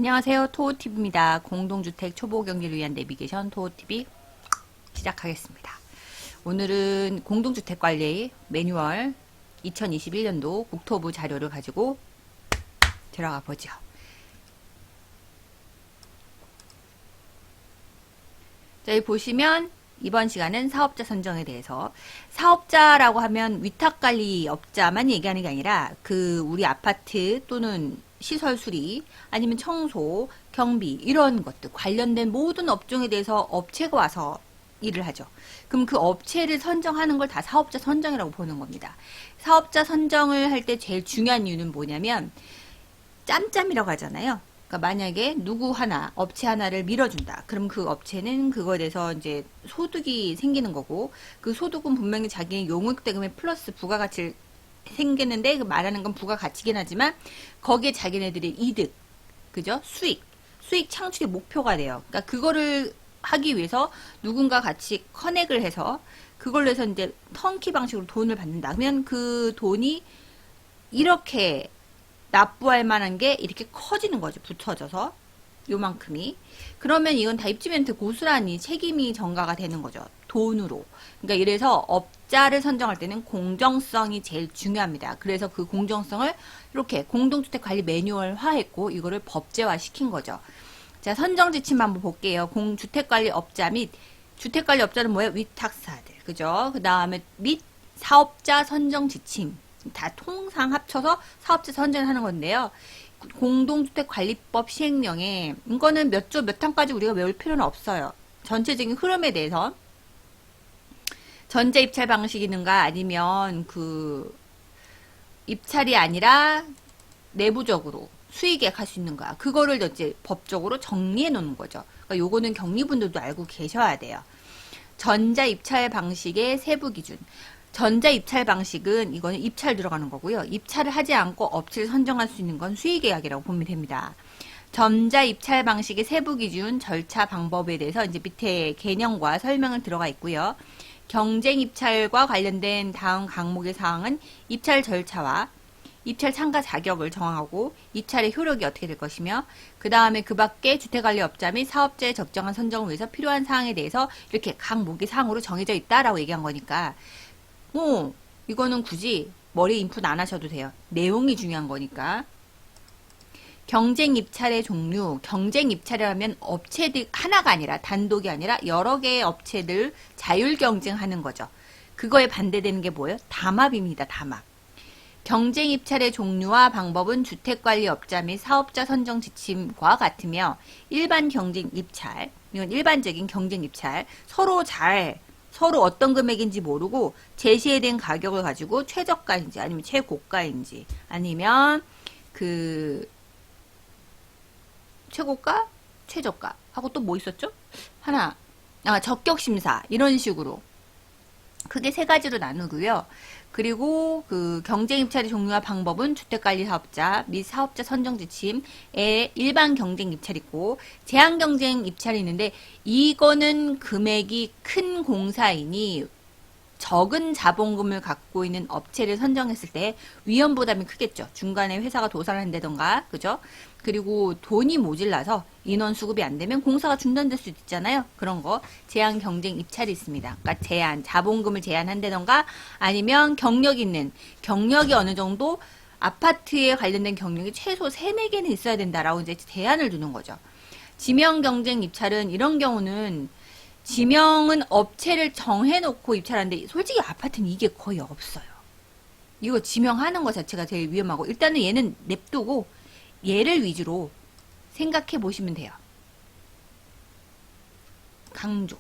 안녕하세요. 토호TV입니다. 공동주택 초보 경기를 위한 내비게이션 토호TV 시작하겠습니다. 오늘은 공동주택관리 매뉴얼 2021년도 국토부 자료를 가지고 들어가 보죠. 자, 여기 보시면 이번 시간은 사업자 선정에 대해서, 사업자라고 하면 위탁관리업자만 얘기하는 게 아니라 우리 아파트 또는 시설 수리 아니면 청소, 경비 이런 것들 관련된 모든 업종에 대해서 업체가 와서 일을 하죠. 그럼 그 업체를 선정하는 걸 다 사업자 선정이라고 보는 겁니다. 사업자 선정을 할 때 제일 중요한 이유는 뭐냐면 짬짬이라고 하잖아요. 그러니까 만약에 누구 하나, 업체 하나를 밀어준다. 그럼 그 업체는 그거에 대해서 이제 소득이 생기는 거고, 그 소득은 분명히 자기 용익대금에 플러스 부가가치를 생기는데, 그 말하는 건 부가가치긴 하지만 거기에 자기네들의 이득, 그죠? 수익 창출의 목표가 돼요. 그러니까 그거를 하기 위해서 누군가 같이 커넥을 해서 그걸로 해서 이제 턴키 방식으로 돈을 받는다. 그러면 그 돈이 이렇게 납부할 만한 게 이렇게 커지는 거죠. 붙어져서 요만큼이. 그러면 이건 다 입주민한테 고스란히 책임이 전가가 되는 거죠. 돈으로. 그러니까 이래서 업자를 선정할 때는 공정성이 제일 중요합니다. 그래서 그 공정성을 이렇게 공동주택관리 매뉴얼화했고 이거를 법제화 시킨 거죠. 자, 선정 지침 한번 볼게요. 주택관리업자 및 주택관리업자는 뭐예요? 위탁사들. 그죠? 그 다음에 및 사업자 선정 지침. 다 통상 합쳐서 사업자 선정을 하는 건데요. 공동주택관리법 시행령에 이거는 몇 조 몇 항까지 우리가 외울 필요는 없어요. 전체적인 흐름에 대해서 전자 입찰 방식이든가 아니면 그 입찰이 아니라 내부적으로 수의계약 할 수 있는 거야. 그거를 이제 법적으로 정리해 놓는 거죠. 그러니까 요거는 경리분들도 알고 계셔야 돼요. 전자 입찰 방식의 세부 기준. 전자 입찰 방식은 이거는 입찰 들어가는 거고요. 입찰을 하지 않고 업체를 선정할 수 있는 건 수의계약이라고 보면 됩니다. 전자 입찰 방식의 세부 기준, 절차 방법에 대해서 이제 밑에 개념과 설명을 들어가 있고요. 경쟁 입찰과 관련된 다음 항목의 사항은 입찰 절차와 입찰 참가 자격을 정하고 입찰의 효력이 어떻게 될 것이며, 그 다음에 그 밖에 주택관리업자 및 사업자의 적정한 선정을 위해서 필요한 사항에 대해서 이렇게 각 목의 사항으로 정해져 있다라고 얘기한 거니까 이거는 굳이 머리 인풋 안 하셔도 돼요. 내용이 중요한 거니까. 경쟁 입찰의 종류. 경쟁 입찰이라면 업체들 하나가 아니라 단독이 아니라 여러 개의 업체들 자율 경쟁하는 거죠. 그거에 반대되는 게 뭐예요? 담합입니다. 담합. 경쟁 입찰의 종류와 방법은 주택관리업자 및 사업자 선정 지침과 같으며, 일반 경쟁 입찰, 이건 일반적인 경쟁 입찰, 서로 어떤 금액인지 모르고 제시된 가격을 가지고 최저가인지 아니면 최고가인지 아니면 최고가, 최저가 하고 또 뭐 있었죠? 적격심사 이런 식으로 크게 세 가지로 나누고요. 그리고 그 경쟁 입찰의 종류와 방법은 주택관리 사업자 및 사업자 선정 지침에 일반 경쟁 입찰이 있고 제한 경쟁 입찰이 있는데, 이거는 금액이 큰 공사이니 적은 자본금을 갖고 있는 업체를 선정했을 때 위험 부담이 크겠죠. 중간에 회사가 도산을 한다던가, 그죠? 그리고 돈이 모질라서 인원 수급이 안 되면 공사가 중단될 수 있잖아요. 그런 거 제한 경쟁 입찰이 있습니다. 그러니까 자본금을 제한한다던가 아니면 경력이 어느 정도 아파트에 관련된 경력이 최소 3, 4개는 있어야 된다라고 이제 제한을 두는 거죠. 지명 경쟁 입찰은 이런 경우는 지명은 업체를 정해놓고 입찰하는데 솔직히 아파트는 이게 거의 없어요. 이거 지명하는 것 자체가 제일 위험하고, 일단은 얘는 냅두고 얘를 위주로 생각해 보시면 돼요. 강조.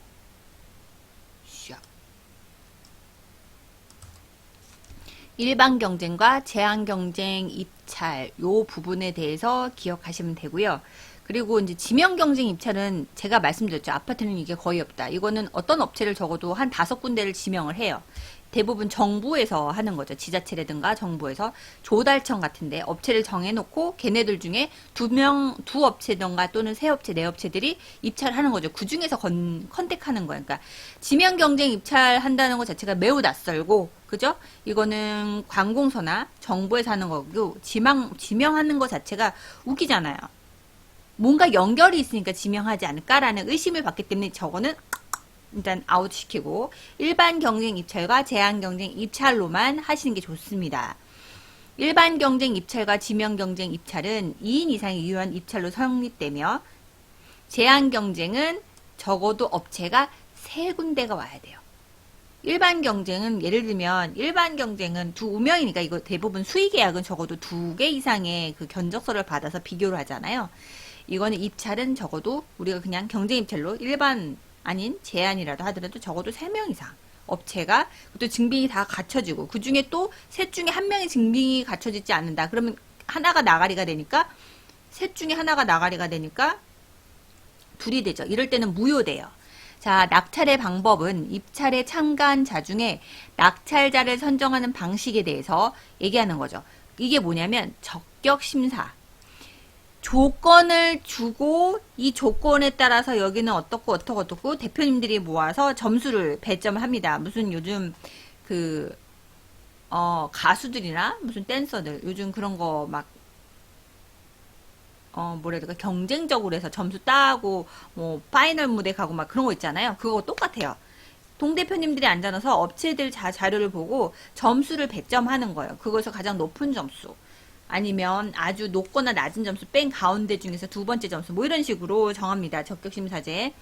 일반 경쟁과 제한 경쟁 입찰 요 부분에 대해서 기억하시면 되고요. 그리고 이제 지명 경쟁 입찰은 제가 말씀드렸죠. 아파트는 이게 거의 없다. 이거는 어떤 업체를 적어도 한 5군데를 지명을 해요. 대부분 정부에서 하는 거죠. 지자체라든가 정부에서 조달청 같은데 업체를 정해놓고 걔네들 중에 두 업체든가 또는 세 업체, 네 업체들이 입찰하는 거죠. 그 중에서 컨택하는 거예요. 그러니까 지명 경쟁 입찰한다는 것 자체가 매우 낯설고, 그죠? 이거는 관공서나 정부에서 하는 거고 지명하는 것 자체가 웃기잖아요. 뭔가 연결이 있으니까 지명하지 않을까라는 의심을 받기 때문에 저거는 일단 아웃시키고 일반 경쟁 입찰과 제한 경쟁 입찰로만 하시는 게 좋습니다. 일반 경쟁 입찰과 지명 경쟁 입찰은 2인 이상이 유효한 입찰로 성립되며 제한 경쟁은 적어도 업체가 3군데가 와야 돼요. 일반 경쟁은 예를 들면 일반 경쟁은 2명이니까 이거 대부분 수의 계약은 적어도 2개 이상의 그 견적서를 받아서 비교를 하잖아요. 이거는 입찰은 적어도 우리가 그냥 경쟁 입찰로 일반 아닌 제한이라도 하더라도 적어도 3명 이상 업체가 또 증빙이 다 갖춰지고 그 중에 또 셋 중에 한 명의 증빙이 갖춰지지 않는다. 그러면 하나가 나가리가 되니까 셋 중에 하나가 나가리가 되니까 둘이 되죠. 이럴 때는 무효돼요. 자, 낙찰의 방법은 입찰에 참가한 자 중에 낙찰자를 선정하는 방식에 대해서 얘기하는 거죠. 이게 뭐냐면 적격심사. 조건을 주고 이 조건에 따라서 여기는 어떻고 대표님들이 모아서 점수를 배점을 합니다. 무슨 요즘 그 가수들이나 무슨 댄서들 요즘 그런 거 막 뭐라 해야 될까 경쟁적으로 해서 점수 따고 뭐 파이널 무대 가고 막 그런 거 있잖아요. 그거 똑같아요. 동대표님들이 앉아서 업체들 자료를 보고 점수를 배점하는 거예요. 그거에서 가장 높은 점수 아니면 아주 높거나 낮은 점수 뺀 가운데 중에서 2번째 점수 뭐 이런 식으로 정합니다. 적격심사제.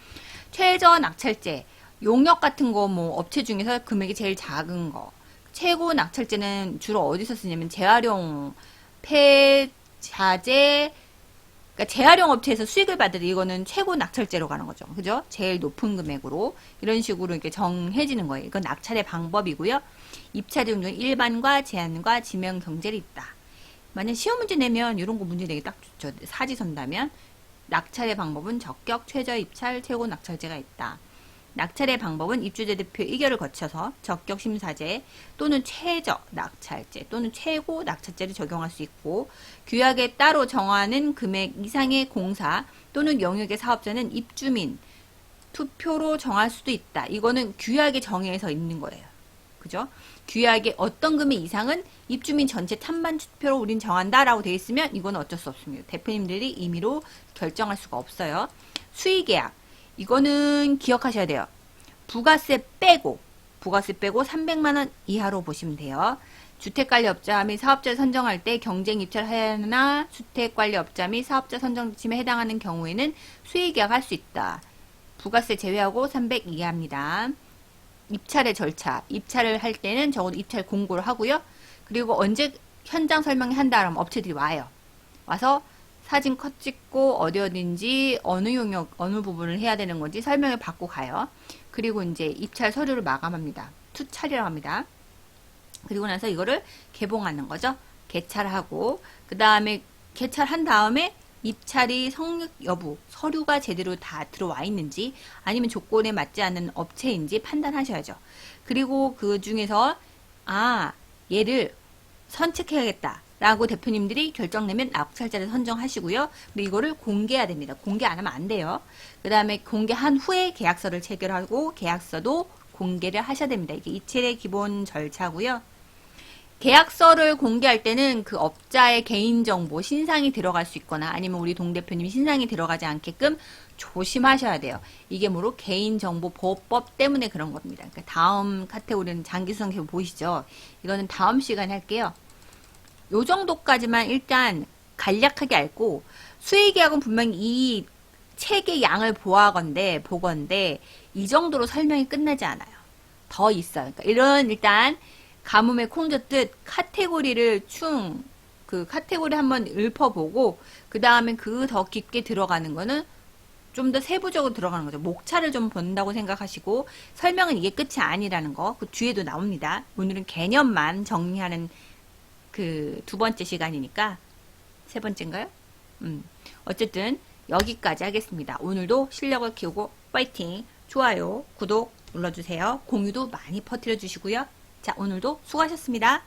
최저 낙찰제 용역 같은 거 뭐 업체 중에서 금액이 제일 작은 거. 최고 낙찰제는 주로 어디서 쓰냐면 재활용 폐자재 그러니까 재활용 업체에서 수익을 받을 때 이거는 최고 낙찰제로 가는 거죠. 그죠? 제일 높은 금액으로 이런 식으로 이렇게 정해지는 거예요. 이건 낙찰의 방법이고요. 입찰 종류 일반과 제한과 지명 경쟁이 있다. 만약 시험 문제 내면 이런 거 문제 내기 딱 좋죠. 사지선다면 낙찰의 방법은 적격, 최저 입찰, 최고 낙찰제가 있다. 낙찰의 방법은 입주자 대표 의결을 거쳐서 적격 심사제 또는 최저 낙찰제 또는 최고 낙찰제를 적용할 수 있고 규약에 따로 정하는 금액 이상의 공사 또는 영역의 사업자는 입주민 투표로 정할 수도 있다. 이거는 규약에 정해서 있는 거예요. 그죠? 규약에 어떤 금액 이상은 입주민 전체 찬반 투표로 우린 정한다라고 되어 있으면 이건 어쩔 수 없습니다. 대표님들이 임의로 결정할 수가 없어요. 수의계약 이거는 기억하셔야 돼요. 부가세 빼고 300만원 이하로 보시면 돼요. 주택관리업자 및 사업자를 선정할 때 경쟁 입찰하거나 주택관리업자 및 사업자 선정 지침에 해당하는 경우에는 수의계약 할 수 있다. 부가세 제외하고 300 이하입니다. 입찰의 절차, 입찰을 할 때는 적어도 입찰 공고를 하고요. 그리고 언제 현장 설명회 한다 그러면 업체들이 와요. 와서 사진 컷 찍고 어디인지 어느 용역 어느 부분을 해야 되는 건지 설명을 받고 가요. 그리고 이제 입찰 서류를 마감합니다. 투찰이라고 합니다. 그리고 나서 이거를 개봉하는 거죠. 개찰하고 그 다음에 개찰한 다음에 입찰이 성립 여부 서류가 제대로 다 들어와 있는지 아니면 조건에 맞지 않는 업체인지 판단하셔야죠. 그리고 그 중에서 얘를 선책해야겠다 라고 대표님들이 결정 내면 낙찰자를 선정하시고요. 그리고 이거를 공개해야 됩니다. 공개 안 하면 안 돼요. 그 다음에 공개한 후에 계약서를 체결하고 계약서도 공개를 하셔야 됩니다. 이게 이체의 기본 절차고요. 계약서를 공개할 때는 그 업자의 개인정보, 신상이 들어갈 수 있거나 아니면 우리 동대표님이 신상이 들어가지 않게끔 조심하셔야 돼요. 이게 뭐로 개인정보보호법 때문에 그런 겁니다. 그러니까 다음 카테고리는 장기수성 계획 보이시죠? 이거는 다음 시간에 할게요. 요 정도까지만 일단 간략하게 알고 수의계약은 분명히 이 책의 양을 보건데 이 정도로 설명이 끝나지 않아요. 더 있어요. 그러니까 이런 일단 가뭄에 콩 젓듯 카테고리를 그 카테고리 한번 읊어보고 그 다음에 그 더 깊게 들어가는 거는 좀 더 세부적으로 들어가는 거죠. 목차를 좀 본다고 생각하시고 설명은 이게 끝이 아니라는 거 그 뒤에도 나옵니다. 오늘은 개념만 정리하는 그 2번째 시간이니까 3번째인가요? 어쨌든 여기까지 하겠습니다. 오늘도 실력을 키우고 파이팅! 좋아요, 구독 눌러주세요. 공유도 많이 퍼뜨려 주시고요. 자, 오늘도 수고하셨습니다.